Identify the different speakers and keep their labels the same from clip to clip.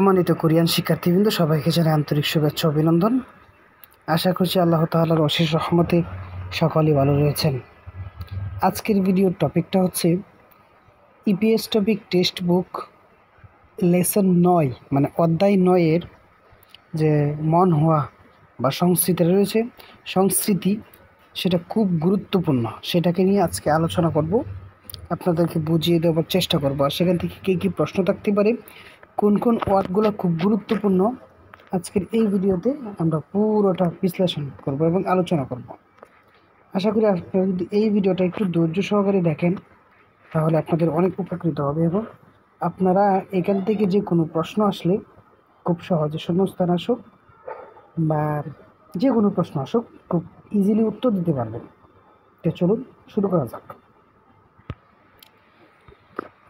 Speaker 1: সম্মানিত কোরিয়ান শিক্ষার্থীবৃন্দ, সবাইকে জানাই আন্তরিক শুভেচ্ছা অভিনন্দন। আশা করছি আল্লাহ তাআলার অশেষ রহমতে সকলেই ভালো রয়েছেন। আজকের ভিডিওর টপিকটা হচ্ছে EPS topic text book lesson 9 মানে অধ্যায় 9-এর যে মন হওয়া বা সংস্কৃতি রয়েছে, সংস্কৃতি সেটা খুব গুরুত্বপূর্ণ। সেটাকে নিয়ে আজকে আলোচনা করব, আপনাদেরকে বুঝিয়ে দেওয়ার চেষ্টা করব। আর সেখান থেকে কী কী প্রশ্ন থাকতে পারে, কোন কোন ওয়ার্ডগুলো খুব গুরুত্বপূর্ণ, আজকের এই ভিডিওতে আমরা পুরোটা বিশ্লেষণ করব এবং আলোচনা করব। আশা করি আপনারা যদি এই ভিডিওটা একটু ধৈর্য সহকারে দেখেন তাহলে আপনাদের অনেক উপকৃত হবে এবং আপনারা এখান থেকে যে কোনো প্রশ্ন আসলে খুব সহজে শূন্যস্থান আসুক বা যে কোনো প্রশ্ন আসুক খুব ইজিলি উত্তর দিতে পারবেন। তো চলুন শুরু করা যাক।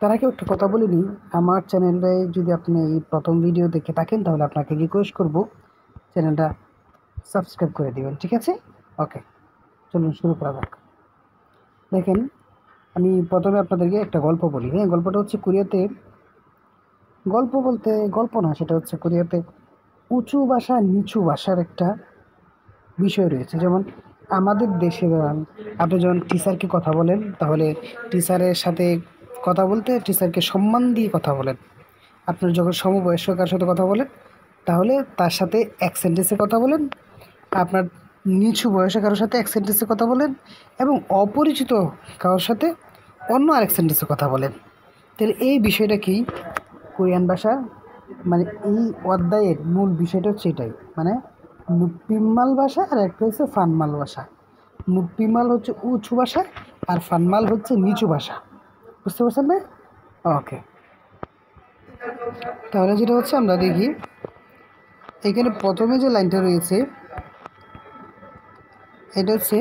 Speaker 1: তার আগে একটা কথা বলে নিই, আমার চ্যানেলে যদি আপনি এই প্রথম ভিডিও দেখে থাকেন তাহলে আপনাকে রিকোয়েস্ট করব চ্যানেলটা সাবস্ক্রাইব করে দিবেন, ঠিক আছে? ওকে, চলুন শুরু করা যাক। দেখেন, আমি প্রথমে আপনাদেরকে একটা গল্প বলি। হ্যাঁ, গল্পটা হচ্ছে কোরিয়াতে, গল্প বলতে গল্প না, সেটা হচ্ছে কোরিয়াতে উঁচু ভাষা নিচু ভাষার একটা বিষয় রয়েছে। যেমন আমাদের দেশে আপনি যখন টিচারকে কথা বলেন তাহলে টিচারের সাথে কথা বলতে টিচারকে সম্মান দিয়ে কথা বলেন। আপনার যখন সমবয়স্ক কারোর সাথে কথা বলেন তাহলে তার সাথে এক সেন্টেন্সে কথা বলেন, আপনার নিচু বয়সে কারোর সাথে এক সেন্টেন্সে কথা বলেন এবং অপরিচিত কারোর সাথে অন্য আরেক সেন্টেন্সে কথা বলেন। তাহলে এই বিষয়টা কি কোরিয়ান ভাষা, মানে এই অধ্যায়ের মূল বিষয়টা হচ্ছে এটাই, মানে নুপিমাল ভাষা আর একটা হচ্ছে ফানমাল ভাষা। নুপিমাল হচ্ছে উঁচু ভাষা আর ফানমাল হচ্ছে নিচু ভাষা। বুঝতে পারছেন না? ওকে, তাহলে যেটা হচ্ছে আমরা দেখি এখানে প্রথমে যে লাইনটা রয়েছে এটা হচ্ছে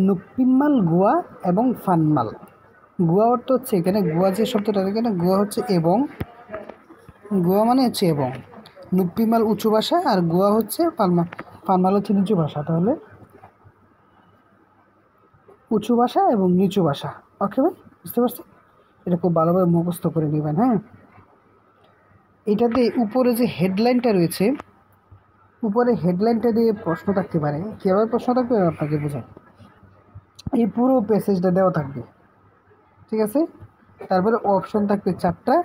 Speaker 1: নুপিমাল গুয়া এবং ফানমাল। গুয়া অর্থ হচ্ছে, এখানে গুয়া যে শব্দটা, এখানে গুয়া হচ্ছে এবং, গুয়া মানে হচ্ছে এবং, নুপিমাল উঁচু ভাষা আর গুয়া হচ্ছে ফানমাল, ফানমাল হচ্ছে নিচু ভাষা। তাহলে উঁচু ভাষা এবং নিচু ভাষা। ওকে ভাই, বুঝতে পারছেন? এটা খুব ভালোভাবে মুখস্থ করে নেবেন। হ্যাঁ, এটাতে উপরে যে হেডলাইনটা রয়েছে, উপরে হেডলাইনটা দিয়ে প্রশ্ন থাকতে পারে। কীভাবে প্রশ্ন থাকবে আপনাকে বোঝায়, এই পুরো প্যাসেজটা দেওয়া থাকবে, ঠিক আছে? তারপরে অপশন থাকবে 4টা,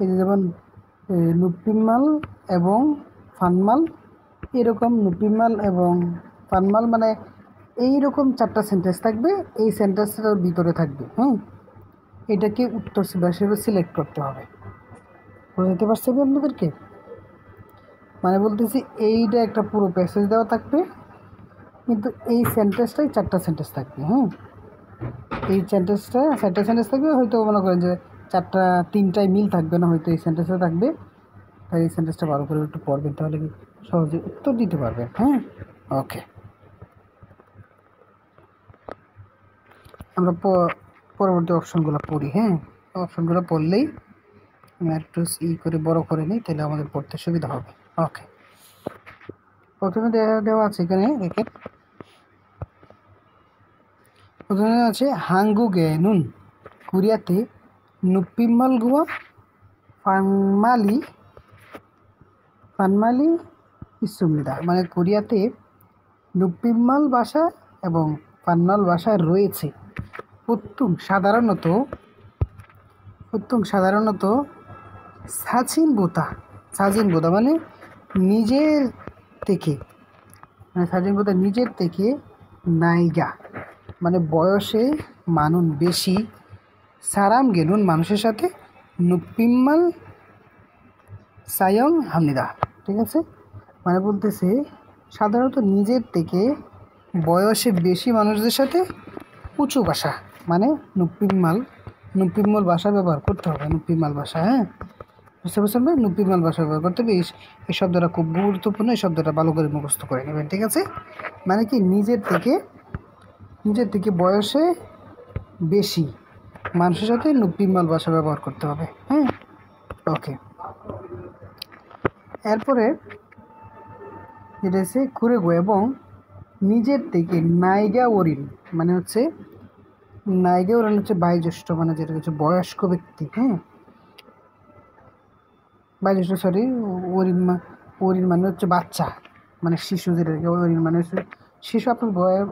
Speaker 1: এই যে যেমন নুপিমাল এবং ফানমাল, এরকম নুপিমাল এবং ফানমাল মানে এইরকম 4টা সেন্টেন্স থাকবে, এই সেন্টেন্সটার ভিতরে থাকবে। হ্যাঁ, এটাকে উত্তর হিসেবে সিলেক্ট করতে হবে। বুঝতে পারছি আমি আপনাদেরকে? মানে বলতেছি এইটা একটা পুরো প্যাসেজ দেওয়া থাকবে, কিন্তু এই সেন্টেন্সটাই 4টা সেন্টেন্স থাকবে। হ্যাঁ, এই সেন্টেন্সটা 4টা সেন্টেন্স থাকবে, হয়তো মনে করেন যে 3টাই মিল থাকবে না, হয়তো এই সেন্টেন্সটা থাকবে। তাই এই সেন্টেন্সটা ভালো করে একটু পড়বেন, তাহলে কি সহজে উত্তর দিতে পারবেন। হ্যাঁ, ওকে, আমরা পরবর্তী অপশনগুলো পড়ি। হ্যাঁ, অপশনগুলো পড়লেই আমি একটু করে বড় করে নিই, তাহলে আমাদের পড়তে সুবিধা হবে। ওকে, প্রথমে দেওয়া আছে এখানে, দেখেন প্রথমে আছে হাঙ্গুগে নুন কোরিয়াতে নুপিমাল গুয়া ফানমালি ফানমালি ইসুমিদা, মানে কোরিয়াতে নুপিমাল ভাষা এবং ফানমাল ভাষা রয়েছে। প্রত্যুং সাধারণত সাচিন বোতা মানে নিজের থেকে, মানে সাচিন বোতা নিজের থেকে, নাইগা মানে বয়সে মানুন বেশি, সারাম গেনুন মানুষের সাথে, নুপিমাল সায়ং হামনিদা, ঠিক আছে? মানে বলতেছে সাধারণত নিজের থেকে বয়সে বেশি মানুষদের সাথে উঁচু ভাষা মানে নুপিমাল ভাষা ব্যবহার করতে হবে। নুপিমাল ভাষা, হ্যাঁ, বুঝতে পারছেন ভাই? নুপিমাল ভাষা ব্যবহার করতে হবে। এই শব্দটা খুব গুরুত্বপূর্ণ, এই শব্দটা ভালো করে মুখস্থ করে নেবেন, ঠিক আছে? মানে কি নিজের থেকে বয়সে বেশি মানুষের সাথে নুপিমাল ভাষা ব্যবহার করতে হবে। হ্যাঁ, ওকে, এরপরে যেটা হচ্ছে কুরেগো এবং নিজের থেকে নাইগা ওরিন, মানে হচ্ছে নাইগা ওরিন হচ্ছে বয়োজ্যেষ্ঠ, মানে যেটা হচ্ছে বয়স্ক ব্যক্তি। হ্যাঁ, বাইজুষ্ট সরি, ওরিন মানে হচ্ছে বাচ্চা, মানে শিশু যেটাকে ওরিন মানে হচ্ছে শিশু।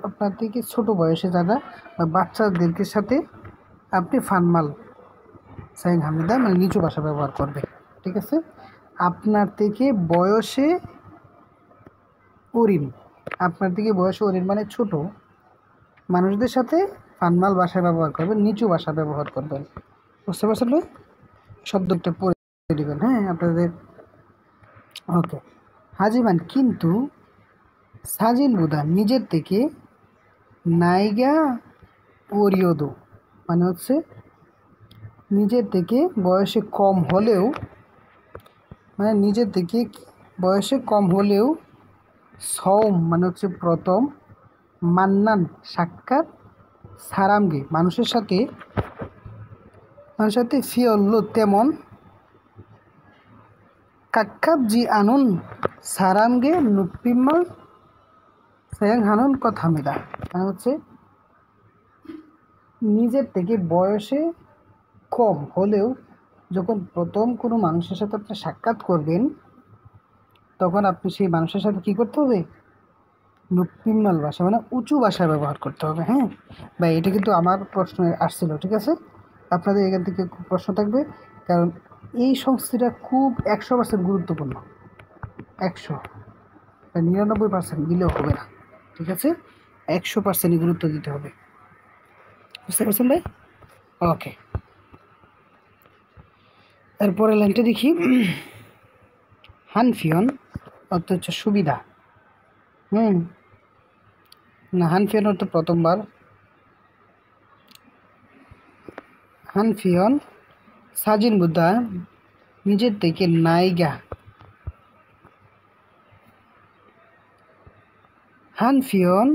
Speaker 1: আপনার থেকে ছোট বয়সে যারা বা বাচ্চাদেরকে সাথে আপনি ফানমাল সাইন হামিদা মানে নিচু ভাষা ব্যবহার করবে। ঠিক আছে, আপনার থেকে বয়সে ওরিন, আপনার থেকে বয়সে ওরিন মানে ছোট মানুষদের সাথে ফানমাল ভাষা ব্যবহার করবেন, নিচু ভাষা ব্যবহার করবেন। বুঝতে পারছেন ভাই? শব্দটা পড়ে দিবেন, হ্যাঁ আপনাদের। ওকে, হাজিমান কিন্তু সাজিন বুদা নিজের থেকে নাইগা ওরিয়দো মানে হচ্ছে নিজের থেকে বয়সে কম হলেও, মানে নিজের থেকে বয়সে কম হলেও সৌম মানে হচ্ছে প্রথম, মান্নান সাক্ষাৎ, সারামগে মানুষের সাথে ফিয়ল্লো তেমন, কাক্কাব জি আনুন সারামগে নুপিম্মাল সায়াং হানুন কথামিদা মানে হচ্ছে নিজের থেকে বয়সে কম হলেও যখন প্রথম কোনো মানুষের সাথে আপনি সাক্ষাৎ করবেন, তখন আপনি সেই মানুষের সাথে কী করতে হবে? নুপিম্মাল ভাষা মানে উঁচু ভাষা ব্যবহার করতে হবে। হ্যাঁ ভাই, এটা কিন্তু আমার প্রশ্ন আসছিল। ঠিক আছে, আপনাদের এখান থেকে প্রশ্ন থাকবে, কারণ এই সংস্কৃতিটা খুব 100% গুরুত্বপূর্ণ। 99% দিলেও হবে না। ঠিক আছে, 100%ই গুরুত্ব দিতে হবে। বুঝতে পারছেন ভাই? ওকে, এরপরে লাইনটা দেখি। হানফিয়ন অর্থ হচ্ছে সুবিধা। না, হানফিয়ন অর্থ প্রথমবার। হানফিয়ন সাজিন বুদ্ধা নিজের থেকে নাইগা, হানফিয়ন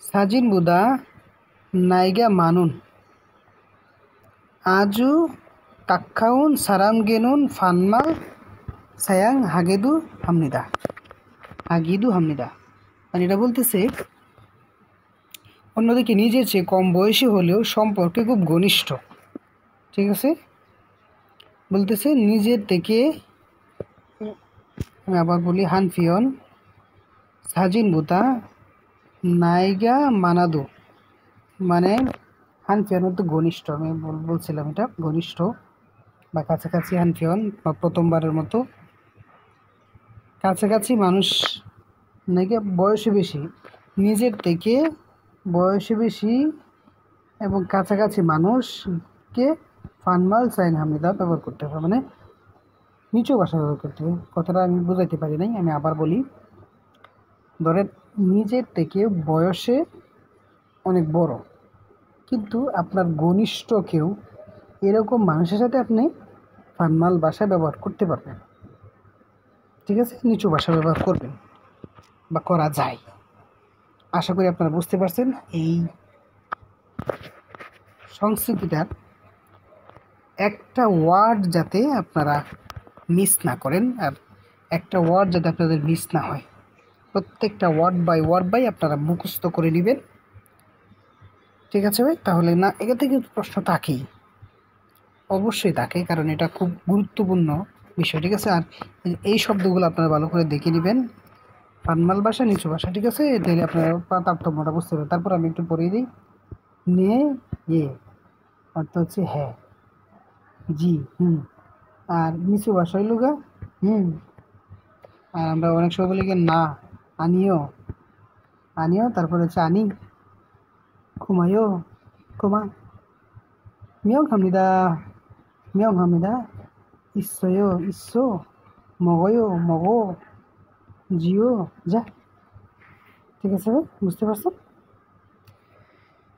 Speaker 1: সাজিন বুদা নাইগা মানুন আজু কাক্কাউন সারাম গেনুন ফানমাল সায়াং হাগিদু হামনিদা মানে এটা বলতেছে অন্যদিকে নিজের চেয়ে কম বয়সী হলেও সম্পর্কে খুব ঘনিষ্ঠ। ঠিক আছে, বলতেছে নিজের থেকে, আমি আবার বলি, হানফিয়ন সাজিন বুতা নাইগা মানাদু মানে হানফিয়ন তো ঘনিষ্ঠ, আমি বলছিলাম এটা ঘনিষ্ঠ বা কাছাকাছি। হানফিয়ন বা প্রথমবারের মতো কাছাকাছি মানুষ, নাকি বয়সে বেশি, নিজের থেকে বয়সে বেশি এবং কাছাকাছি মানুষকে ফানমাল সাইন হামিদা ব্যবহার করতে হবে, মানে নিচু ভাষা ব্যবহার করতে হবে। কথাটা আমি বুঝাইতে পারি নাই, আমি আবার বলি। ধরেন নিজের থেকে বয়সে অনেক বড় কিন্তু আপনার ঘনিষ্ঠ কেউ, এরকম মানুষের সাথে আপনি ফানমাল ভাষা ব্যবহার করতে পারবেন। ঠিক আছে, নিচু ভাষা ব্যবহার করবেন বা করা যায়। আশা করি আপনারা বুঝতে পারছেন এই সংস্কৃতিটার একটা ওয়ার্ড যাতে আপনারা মিস না করেন, আর একটা ওয়ার্ড যাতে আপনাদের মিস না হয়, প্রত্যেকটা ওয়ার্ড বাই আপনারা মুখস্থ করে নেবেন। ঠিক আছে ভাই? তাহলে না, এখান থেকে প্রশ্ন থাকেই, অবশ্যই থাকে, কারণ এটা খুব গুরুত্বপূর্ণ বিষয়। ঠিক আছে, আর এই শব্দগুলো আপনারা ভালো করে দেখে নেবেন, ফানমাল ভাষা, নিচু ভাষা। ঠিক আছে, তাহলে আপনারা তারতম্যটা বুঝতে পারবেন। তারপর আমি একটু পড়িয়ে দিই। নে ইয়ে অর্থ হচ্ছে হ্যাঁ, জি, আর নিচু ভাষা হইল গা আর আমরা অনেক সময় বলি কি না, আনিও, তারপরে হচ্ছে আনি, ঘুমাইও, ঘুমা, মিয়ং হামিদা, ইসো, মগো, জিও, যা। ঠিক আছে ভাই, বুঝতে পারছেন?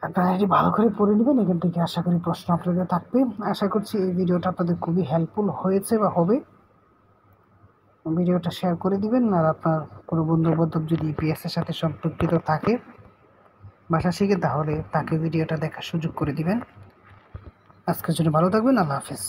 Speaker 1: আপনারা এটি ভালো করে পড়ে নেবেন, এখান থেকে আশা করি প্রশ্ন আপনাদের থাকবে। আশা করছি এই ভিডিওটা আপনাদের খুবই হেল্পফুল হয়েছে বা হবে। ভিডিওটা শেয়ার করে দিবেন, আর আপনার কোনো বন্ধু বান্ধব যদি ইপিএসের সাথে সম্পর্কিত থাকে, ভাষা শিখে, তাহলে তাকে ভিডিওটা দেখার সুযোগ করে দিবেন। আজকের জন্য ভালো থাকবেন, আল্লাহ হাফেজ।